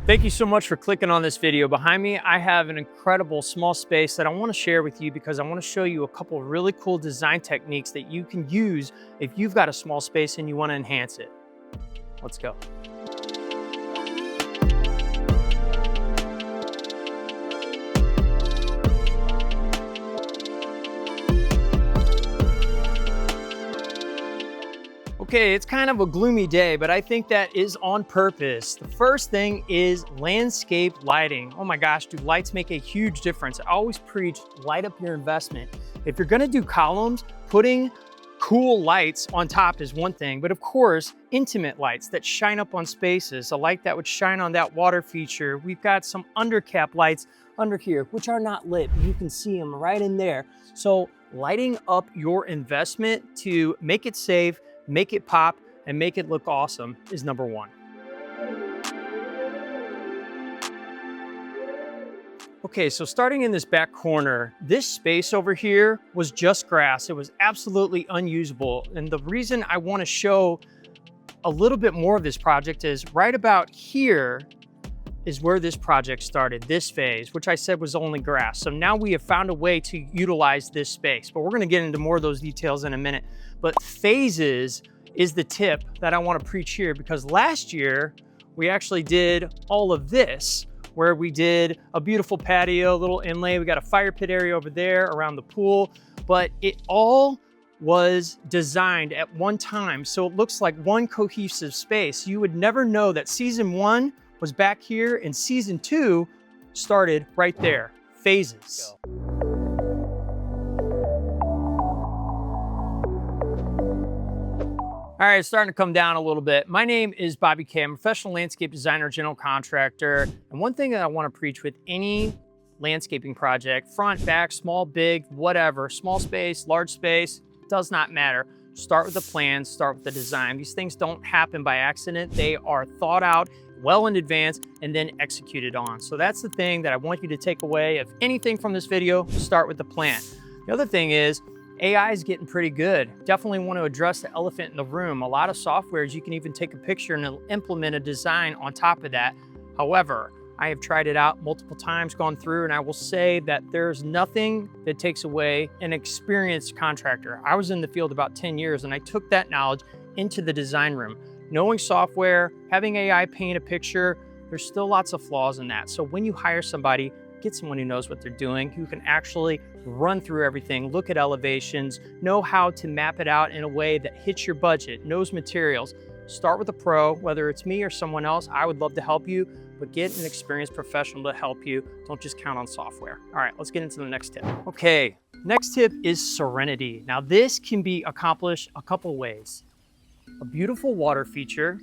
Thank you so much for clicking on this video. Behind me, I have an incredible small space that I want to share with you because I want to show you a couple of really cool design techniques that you can use if you've got a small space and you want to enhance it. Let's go. Okay, it's kind of a gloomy day, but I think that is on purpose. The first thing is landscape lighting. Oh my gosh, do lights make a huge difference? I always preach, light up your investment. If you're gonna do columns, putting cool lights on top is one thing, but of course, intimate lights that shine up on spaces, a light that would shine on that water feature. We've got some undercap lights under here, which are not lit. You can see them right in there. So lighting up your investment to make it safe, make it pop, and make it look awesome is number one. Okay, so starting in this back corner, this space over here was just grass. It was absolutely unusable. And the reason I want to show a little bit more of this project is right about here is where this project started, this phase, which I said was only grass. So now we have found a way to utilize this space, but we're gonna get into more of those details in a minute. But phases is the tip that I wanna preach here, because last year, we actually did all of this, where we did a beautiful patio, little inlay. We got a fire pit area over there around the pool, but it all was designed at one time. So it looks like one cohesive space. You would never know that season one was back here and season two started right there. Phases. All right, it's starting to come down a little bit. My name is Bobby K. I'm a professional landscape designer, general contractor. And one thing that I want to preach with any landscaping project, front, back, small, big, whatever, small space, large space, does not matter. Start with the plan, start with the design. These things don't happen by accident. They are thought out well in advance and then executed on. So that's the thing that I want you to take away of anything from this video. Start with the plan. The other thing is AI is getting pretty good. Definitely want to address the elephant in the room. A lot of softwares, you can even take a picture and implement a design on top of that. However, I have tried it out multiple times, gone through, and I will say that there's nothing that takes away an experienced contractor. I was in the field about 10 years and I took that knowledge into the design room. Knowing software, having AI paint a picture, there's still lots of flaws in that. So when you hire somebody, get someone who knows what they're doing, who can actually run through everything, look at elevations, know how to map it out in a way that hits your budget, knows materials. Start with a pro, whether it's me or someone else. I would love to help you, but get an experienced professional to help you. Don't just count on software. All right, let's get into the next tip. Okay, next tip is serenity. Now this can be accomplished a couple ways. A beautiful water feature,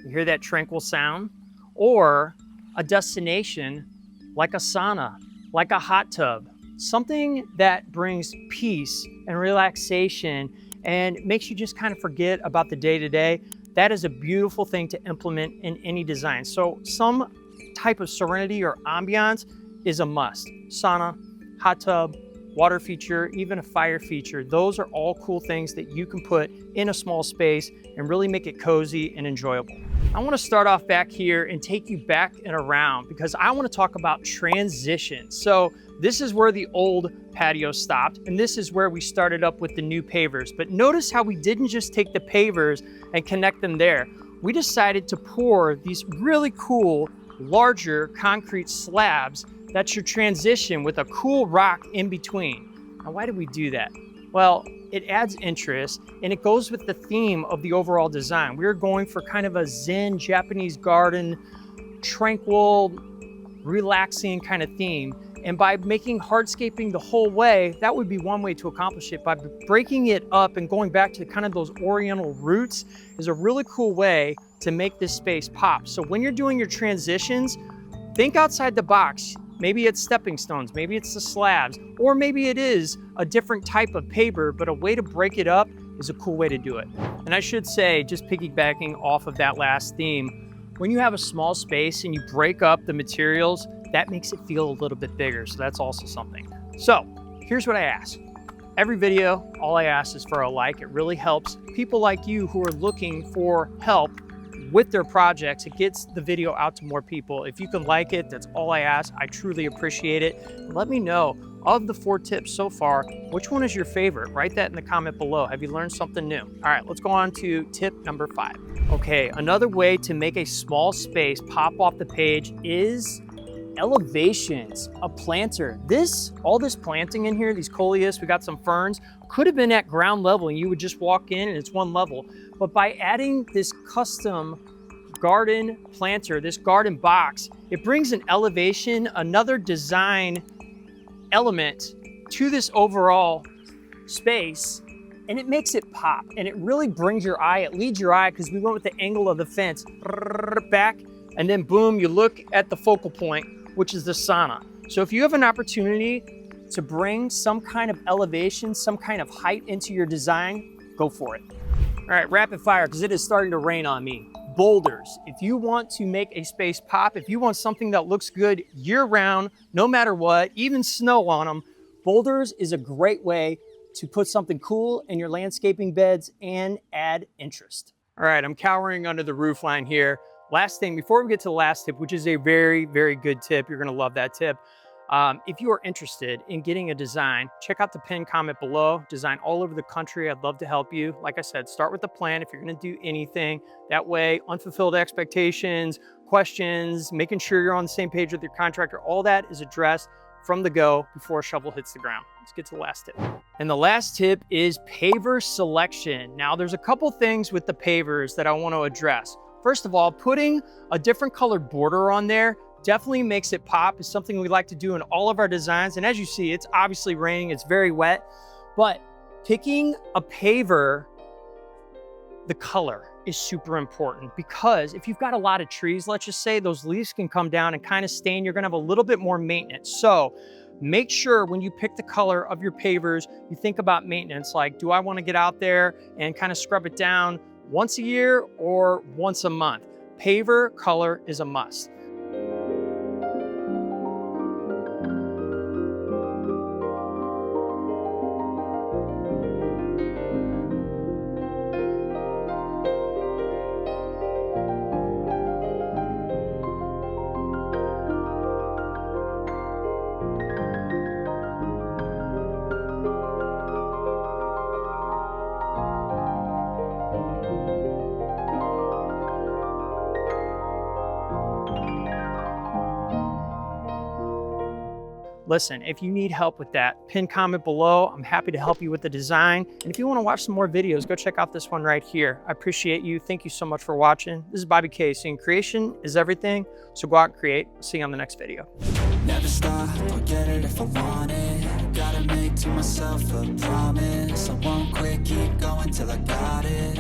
you hear that tranquil sound, or a destination like a sauna, like a hot tub, something that brings peace and relaxation and makes you just kind of forget about the day-to-day. That is a beautiful thing to implement in any design. So some type of serenity or ambiance is a must. Sauna, hot tub, water feature, even a fire feature. Those are all cool things that you can put in a small space and really make it cozy and enjoyable. I want to start off back here and take you back and around because I want to talk about transition. So this is where the old patio stopped, and this is where we started up with the new pavers. But notice how we didn't just take the pavers and connect them there. We decided to pour these really cool, larger concrete slabs that should transition with a cool rock in between. Now, why did we do that? Well, it adds interest and it goes with the theme of the overall design. We're going for kind of a Zen Japanese garden, tranquil, relaxing kind of theme. And by making hardscaping the whole way, that would be one way to accomplish it. By breaking it up and going back to kind of those oriental roots is a really cool way to make this space pop. So when you're doing your transitions, think outside the box. Maybe it's stepping stones, maybe it's the slabs, or maybe it is a different type of paver, but a way to break it up is a cool way to do it. And I should say, just piggybacking off of that last theme, when you have a small space and you break up the materials, that makes it feel a little bit bigger. So that's also something. So here's what I ask. Every video, all I ask is for a like. It really helps people like you who are looking for help with their projects. It gets the video out to more people. If you can like it, that's all I ask. I truly appreciate it. Let me know, of the 4 tips so far, which one is your favorite? Write that in the comment below. Have you learned something new? All right, let's go on to tip number 5. Okay, another way to make a small space pop off the page is elevations, a planter. All this planting in here, these coleus, we got some ferns, could have been at ground level and you would just walk in and it's one level. But by adding this custom garden planter, this garden box, it brings an elevation, another design element to this overall space, and it makes it pop, and it really brings your eye, it leads your eye, because we went with the angle of the fence back, and then boom, you look at the focal point, which is the sauna. So if you have an opportunity to bring some kind of elevation, some kind of height into your design, go for it. All right, rapid fire, because it is starting to rain on me. Boulders. If you want to make a space pop, if you want something that looks good year round, no matter what, even snow on them, boulders is a great way to put something cool in your landscaping beds and add interest. All right, I'm cowering under the roof line here. Last thing, before we get to the last tip, which is a very, very good tip, you're gonna love that tip. If you are interested in getting a design, check out the pinned comment below. Design all over the country. I'd love to help you. Like I said, start with a plan if you're gonna do anything. That way, unfulfilled expectations, questions, making sure you're on the same page with your contractor, all that is addressed from the go before a shovel hits the ground. Let's get to the last tip. And the last tip is paver selection. Now, there's a couple things with the pavers that I want to address. First of all, putting a different colored border on there definitely makes it pop. It's something we like to do in all of our designs. And as you see, it's obviously raining, it's very wet, but picking a paver, the color is super important, because if you've got a lot of trees, let's just say, those leaves can come down and kind of stain. You're gonna have a little bit more maintenance. So make sure when you pick the color of your pavers, you think about maintenance. Like, do I want to get out there and kind of scrub it down once a year or once a month? Paver color is a must. Listen, if you need help with that, pin comment below. I'm happy to help you with the design. And if you want to watch some more videos, go check out this one right here. I appreciate you. Thank you so much for watching. This is Bobby K, saying creation is everything. So go out and create. See you on the next video. Never stop, I'll get it if I want it. Gotta make to myself a promise. I won't quit, keep going till I got it.